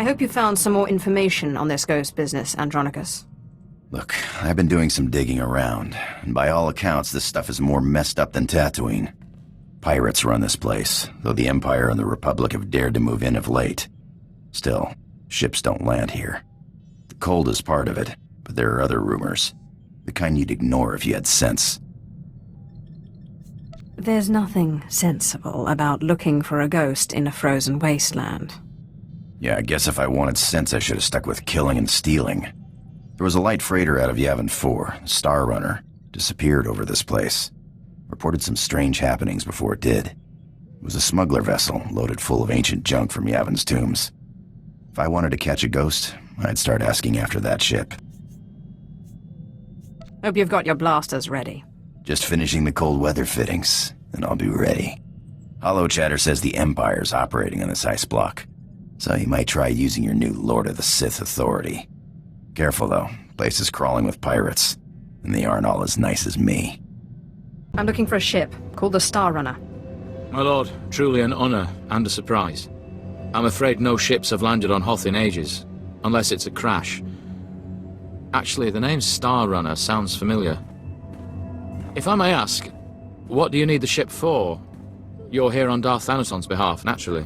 hope you found some more information on this ghost business, Andronicus. Look, I've been doing some digging around, and by all accounts, this stuff is more messed up than Tatooine. Pirates run this place, though the Empire and the Republic have dared to move in of late. Still, ships don't land here. The cold is part of it, but there are other rumors. The kind you'd ignore if you had sense. There's nothing sensible about looking for a ghost in a frozen wasteland. Yeah, I guess if I wanted sense, I should have stuck with killing and stealing. There was a light freighter out of Yavin 4, Star Runner, disappeared over this place. Reported some strange happenings before it did. It was a smuggler vessel loaded full of ancient junk from Yavin's tombs. If I wanted to catch a ghost, I'd start asking after that ship. Hope you've got your blasters ready. Just finishing the cold weather fittings, and I'll be ready. Hollow Chatter says the Empire's operating on this ice block, so you might try using your new Lord of the Sith authority. Careful though, place is crawling with pirates, and they aren't all as nice as me. I'm looking for a ship called the Star Runner. My lord, truly an honor and a surprise. I'm afraid no ships have landed on Hoth in ages, unless it's a crash. Actually, the name Star Runner sounds familiar. If I may ask, what do you need the ship for? You're here on Darth Thanason's behalf, naturally.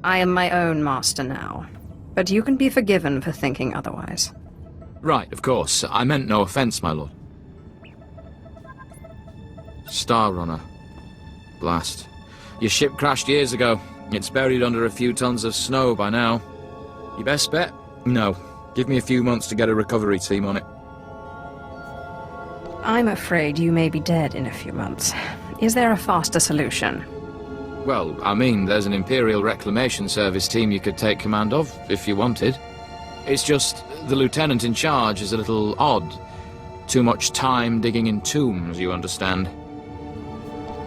I am my own master now, but you can be forgiven for thinking otherwise. Right, of course. I meant no offense, my lord. Star Runner. Blast. Your ship crashed years ago. It's buried under a few tons of snow by now. Your best bet? No. Give me a few months to get a recovery team on it. I'm afraid you may be dead in a few months. Is there a faster solution? Well, I mean, there's an Imperial Reclamation Service team you could take command of, if you wanted. It's just, the lieutenant in charge is a little odd. Too much time digging in tombs, you understand.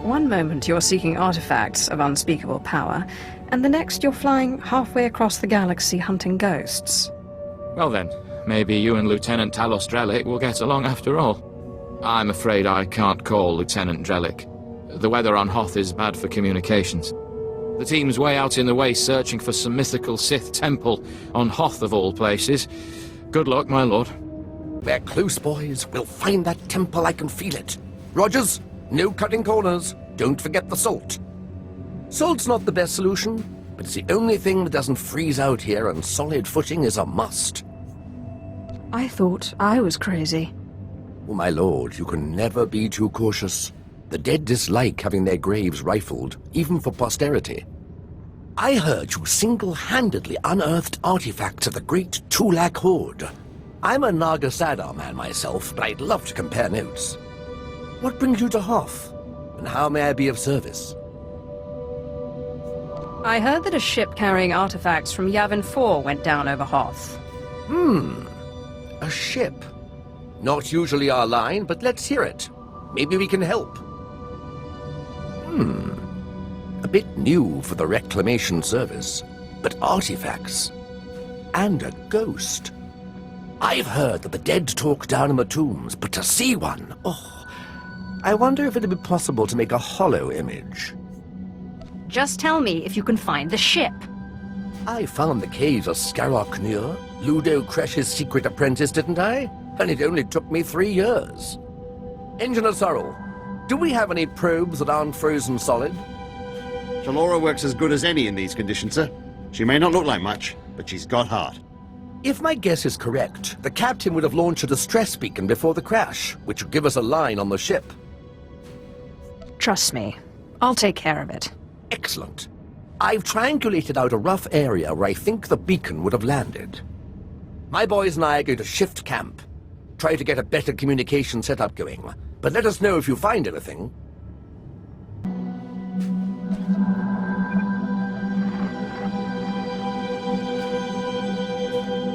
One moment you're seeking artifacts of unspeakable power, and the next you're flying halfway across the galaxy hunting ghosts. Well then, maybe you and Lieutenant Talos Drellick will get along after all. I'm afraid I can't call Lieutenant Drellick. The weather on Hoth is bad for communications. The team's way out in the waste searching for some mythical Sith temple on Hoth of all places. Good luck, my lord. We're close, boys. We'll find that temple, I can feel it. Rogers, no cutting corners. Don't forget the salt. Salt's not the best solution, but it's the only thing that doesn't freeze out here, and solid footing is a must. I thought I was crazy. Oh, my lord, you can never be too cautious. The dead dislike having their graves rifled, even for posterity. I heard you single-handedly unearthed artifacts of the great Tulak Horde. I'm a Naga Sadar man myself, but I'd love to compare notes. What brings you to Hoth, and how may I be of service? I heard that a ship carrying artifacts from Yavin 4 went down over Hoth. A ship. Not usually our line, but let's hear it. Maybe we can help. A bit new for the Reclamation Service, but artifacts. And a ghost. I've heard that the dead talk down in the tombs, but to see one, oh. I wonder if it'd be possible to make a hollow image. Just tell me if you can find the ship. I found the caves of Skarok Nur, Ludo Kresh's secret apprentice, didn't I? And it only took me 3 years. Engineer Sorrel, do we have any probes that aren't frozen solid? Shalora works as good as any in these conditions, sir. She may not look like much, but she's got heart. If my guess is correct, the captain would have launched a distress beacon before the crash, which would give us a line on the ship. Trust me, I'll take care of it. Excellent. I've triangulated out a rough area where I think the beacon would have landed. My boys and I are going to shift camp. Try to get a better communication setup going, but let us know if you find anything.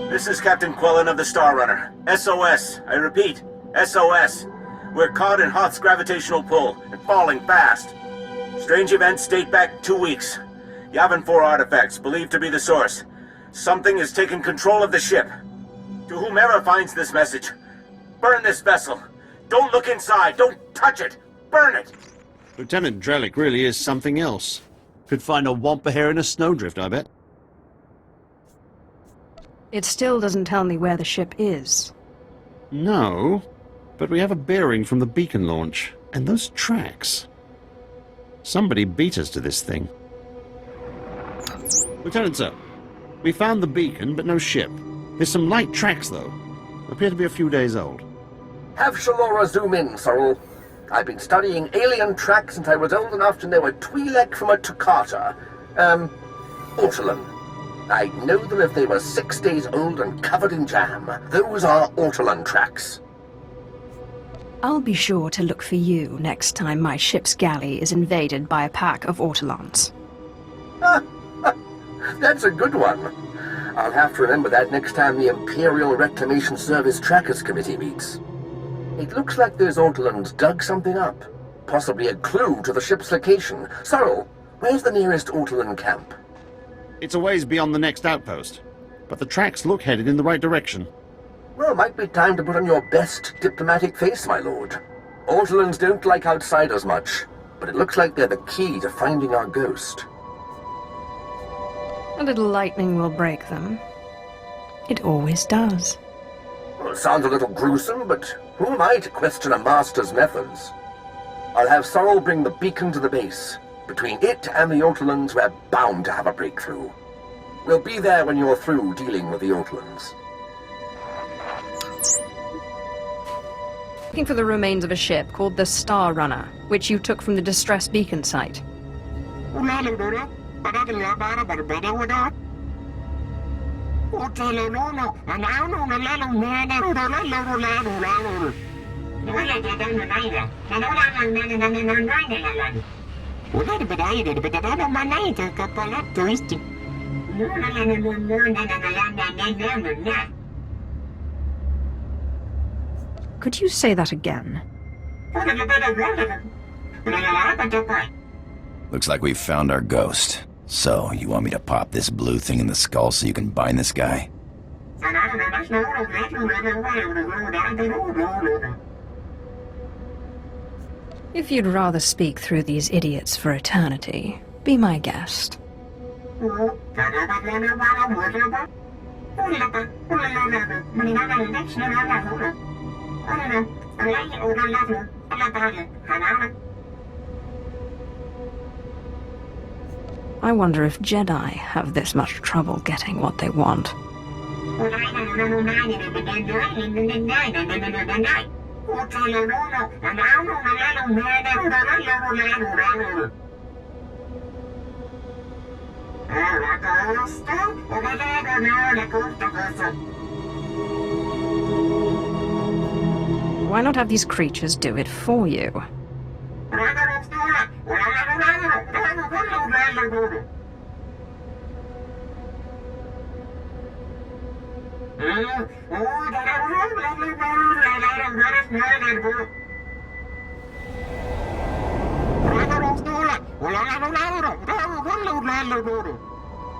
This is Captain Quillen of the Star Runner. SOS. I repeat, SOS. We're caught in Hoth's gravitational pull and falling fast. Strange events date back 2 weeks. Yavin 4 artifacts, believed to be the source. Something has taken control of the ship. To whomever finds this message, burn this vessel. Don't look inside. Don't touch it. Burn it. Lieutenant Drellick really is something else. Could find a wampa hair in a snowdrift, I bet. It still doesn't tell me where the ship is. No, but we have a bearing from the beacon launch. And those tracks. Somebody beat us to this thing. Lieutenant, sir. We found the beacon, but no ship. There's some light tracks, though. Appear to be a few days old. Have Shalora zoom in, Sorrel. I've been studying alien tracks since I was old enough to know a Twi'lek from a Toccata. Ortolan. I'd know them if they were 6 days old and covered in jam. Those are Ortolan tracks. I'll be sure to look for you next time my ship's galley is invaded by a pack of Ortolans. That's a good one. I'll have to remember that next time the Imperial Reclamation Service Trackers Committee meets. It looks like those Ortolans dug something up. Possibly a clue to the ship's location. Sorrel, where's the nearest Ortolan camp? It's a ways beyond the next outpost, but the tracks look headed in the right direction. Well, might be time to put on your best diplomatic face, my lord. Ortolans don't like outsiders much, but it looks like they're the key to finding our ghost. A little lightning will break them. It always does. Well, it sounds a little gruesome, but who am I to question a master's methods? I'll have Sorrel bring the beacon to the base. Between it and the Ortolans, we're bound to have a breakthrough. We'll be there when you're through dealing with the Ortolans. Looking for the remains of a ship called the Star Runner, which you took from the distress beacon site. Could you say that again? Looks like we've found our ghost. So, you want me to pop this blue thing in the skull so you can bind this guy? If you'd rather speak through these idiots for eternity, be my guest. I wonder if Jedi have this much trouble getting what they want. Why not have these creatures do it for you?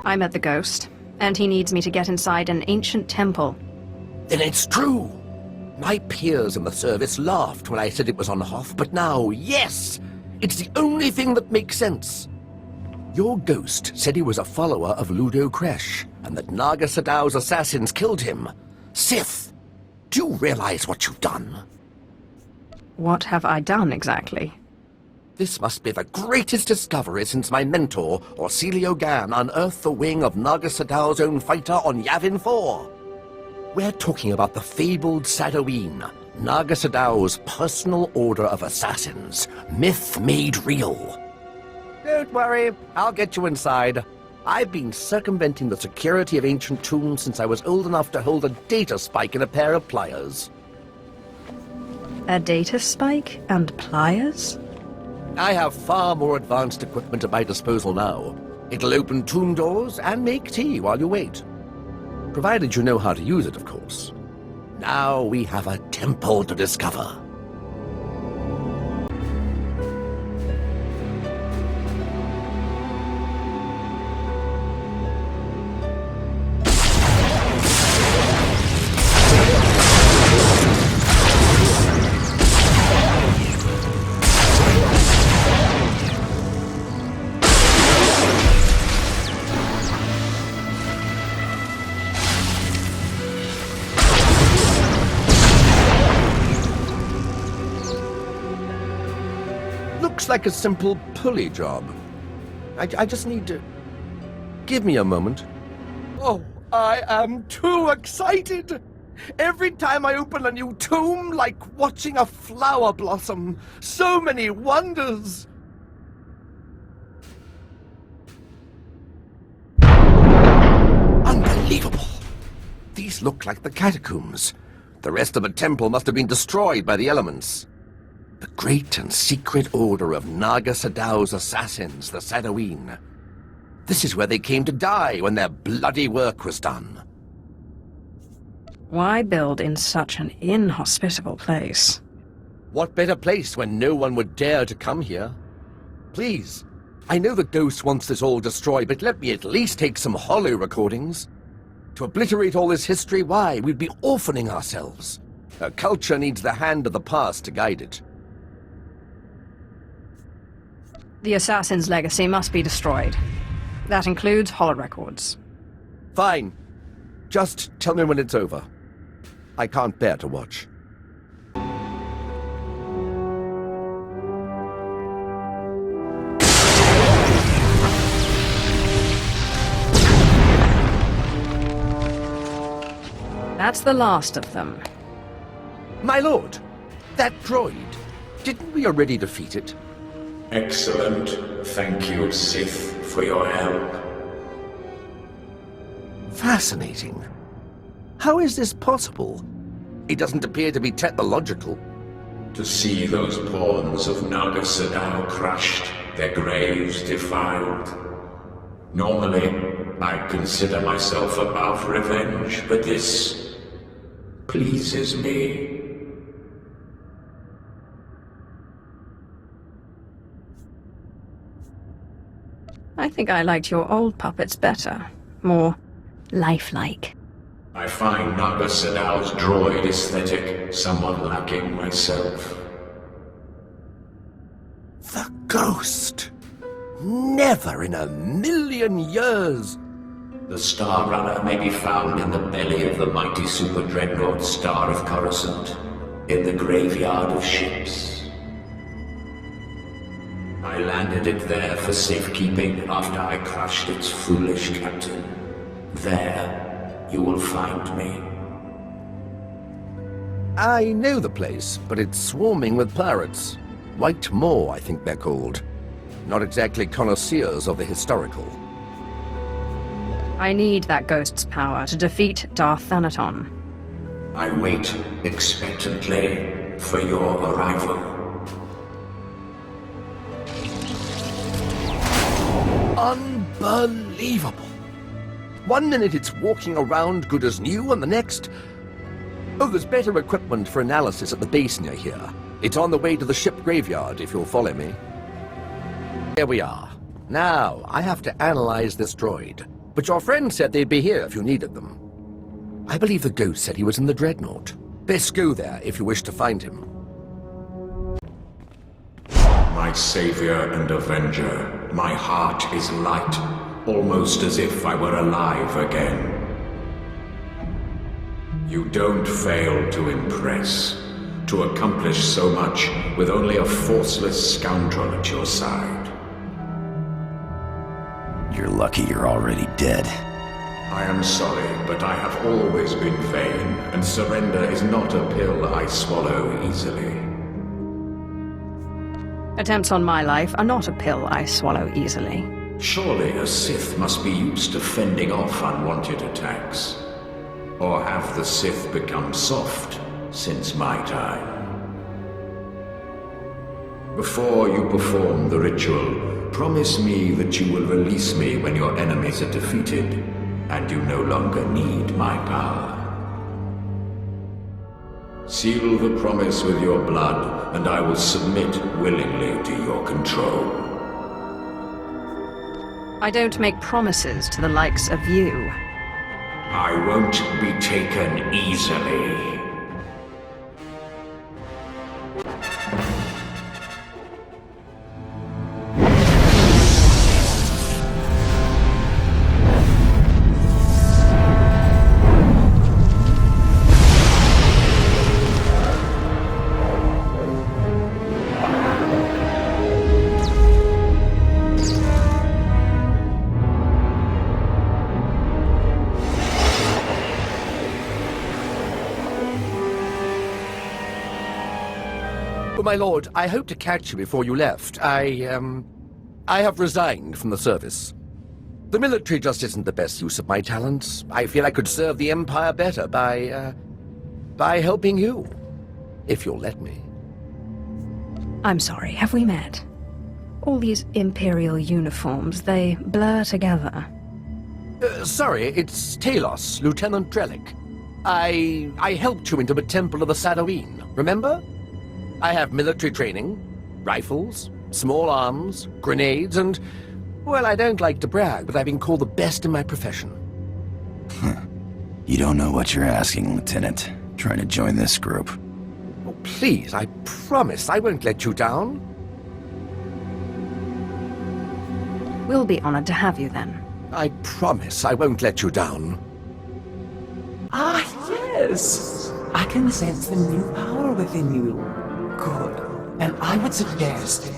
I met the ghost, and he needs me to get inside an ancient temple. Then it's true. My peers in the service laughed when I said it was on Hoth, but now, yes! It's the only thing that makes sense. Your ghost said he was a follower of Ludo Kresh, and that Naga Sadow's assassins killed him. Sith! Do you realize what you've done? What have I done exactly? This must be the greatest discovery since my mentor, Orsilio Gan, unearthed the wing of Naga Sadow's own fighter on Yavin 4. We're talking about the fabled Sadoween, Naga Sadow's personal order of assassins, myth made real. Don't worry, I'll get you inside. I've been circumventing the security of ancient tombs since I was old enough to hold a data spike in a pair of pliers. A data spike and pliers? I have far more advanced equipment at my disposal now. It'll open tomb doors and make tea while you wait. Provided you know how to use it, of course. Now we have a temple to discover. looks like a simple pulley job. I just need to... Give me a moment. Oh, I am too excited! Every time I open a new tomb, like watching a flower blossom. So many wonders! Unbelievable! These look like the catacombs. The rest of the temple must have been destroyed by the elements. The great and secret order of Naga Sadow's assassins, the Sadoween. This is where they came to die when their bloody work was done. Why build in such an inhospitable place? What better place when no one would dare to come here? Please, I know the ghost wants this all destroyed, but let me at least take some hollow recordings. To obliterate all this history, why, we'd be orphaning ourselves. Our culture needs the hand of the past to guide it. The assassin's legacy must be destroyed. That includes holorecords. Fine. Just tell me when it's over. I can't bear to watch. That's the last of them. My lord, that droid, didn't we already defeat it? Excellent. Thank you, Sith, for your help. Fascinating. How is this possible? It doesn't appear to be technological. To see those pawns of Naga Sadow crushed, their graves defiled. Normally, I consider myself above revenge, but this pleases me. I think I liked your old puppets better. More lifelike. I find Naga Sadow's droid aesthetic somewhat lacking myself. The ghost! Never in a million years! The Star Runner may be found in the belly of the mighty super dreadnought Star of Coruscant, in the graveyard of ships. I landed it there for safekeeping after I crushed its foolish captain. There, you will find me. I know the place, but it's swarming with pirates. White Moor, I think they're called. Not exactly connoisseurs of the historical. I need that ghost's power to defeat Darth Thanaton. I wait expectantly for your arrival. Unbelievable! One minute it's walking around good as new, and the next... Oh, there's better equipment for analysis at the base near here. It's on the way to the ship graveyard, if you'll follow me. Here we are. Now, I have to analyze this droid. But your friend said they'd be here if you needed them. I believe the ghost said he was in the dreadnought. Best go there if you wish to find him. My savior and avenger, my heart is light, almost as if I were alive again. You don't fail to impress, to accomplish so much with only a forceless scoundrel at your side. You're lucky you're already dead. I am sorry, but I have always been vain, and surrender is not a pill I swallow easily. Attempts on my life are not a pill I swallow easily. Surely a Sith must be used to fending off unwanted attacks. Or have the Sith become soft since my time? Before you perform the ritual, promise me that you will release me when your enemies are defeated, and you no longer need my power. Seal the promise with your blood, and I will submit willingly to your control. I don't make promises to the likes of you. I won't be taken easily. Well, my lord, I hope to catch you before you left. I have resigned from the service. The military just isn't the best use of my talents. I feel I could serve the Empire better by helping you. If you'll let me. I'm sorry, have we met? All these Imperial uniforms, they blur together. Sorry, it's Talos, Lieutenant Trellick. I helped you into the Temple of the Sadoween, remember? I have military training, rifles, small arms, grenades, and... well, I don't like to brag, but I've been called the best in my profession. You don't know what you're asking, Lieutenant. Trying to join this group. Oh, please, I promise I won't let you down. We'll be honored to have you then. I promise I won't let you down. Ah, yes! I can sense the new power within you. Good. And I would suggest...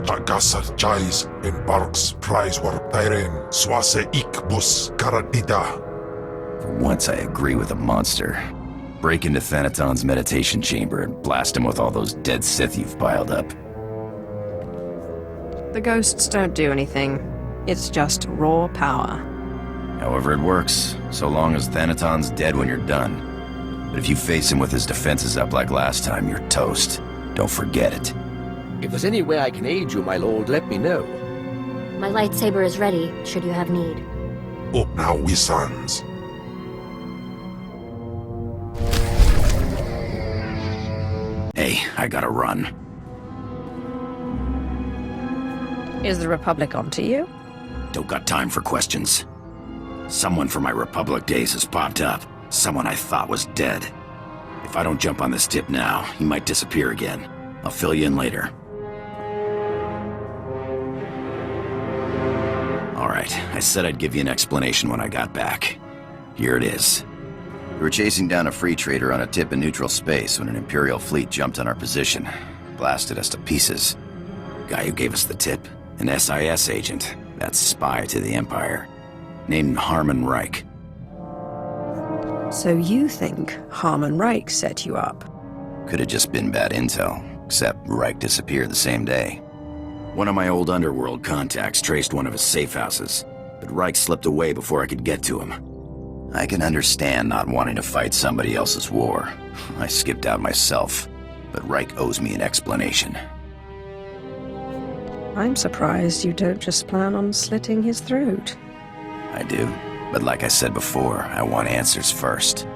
Jagasar Jais embarks prize war Tyren Swase Ik Bus Karadida. For once I agree with a monster. Break into Thanaton's meditation chamber and blast him with all those dead Sith you've piled up. The ghosts don't do anything. It's just raw power. However it works, so long as Thanaton's dead when you're done. But if you face him with his defenses up like last time, you're toast. Don't forget it. If there's any way I can aid you, my lord, let me know. My lightsaber is ready, should you have need. Up now, we sons. Hey, I gotta run. Is the Republic onto you? Don't got time for questions. Someone from my Republic days has popped up. Someone I thought was dead. If I don't jump on this tip now, he might disappear again. I'll fill you in later. Alright, I said I'd give you an explanation when I got back. Here it is. We were chasing down a free trader on a tip in neutral space when an Imperial fleet jumped on our position. Blasted us to pieces. Guy who gave us the tip, an SIS agent. That's spy to the Empire. Named Harmon Reich. So you think Harmon Reich set you up? Could have just been bad intel, except Reich disappeared the same day. One of my old underworld contacts traced one of his safe houses, but Reich slipped away before I could get to him. I can understand not wanting to fight somebody else's war. I skipped out myself, but Reich owes me an explanation. I'm surprised you don't just plan on slitting his throat. I do, but like I said before, I want answers first.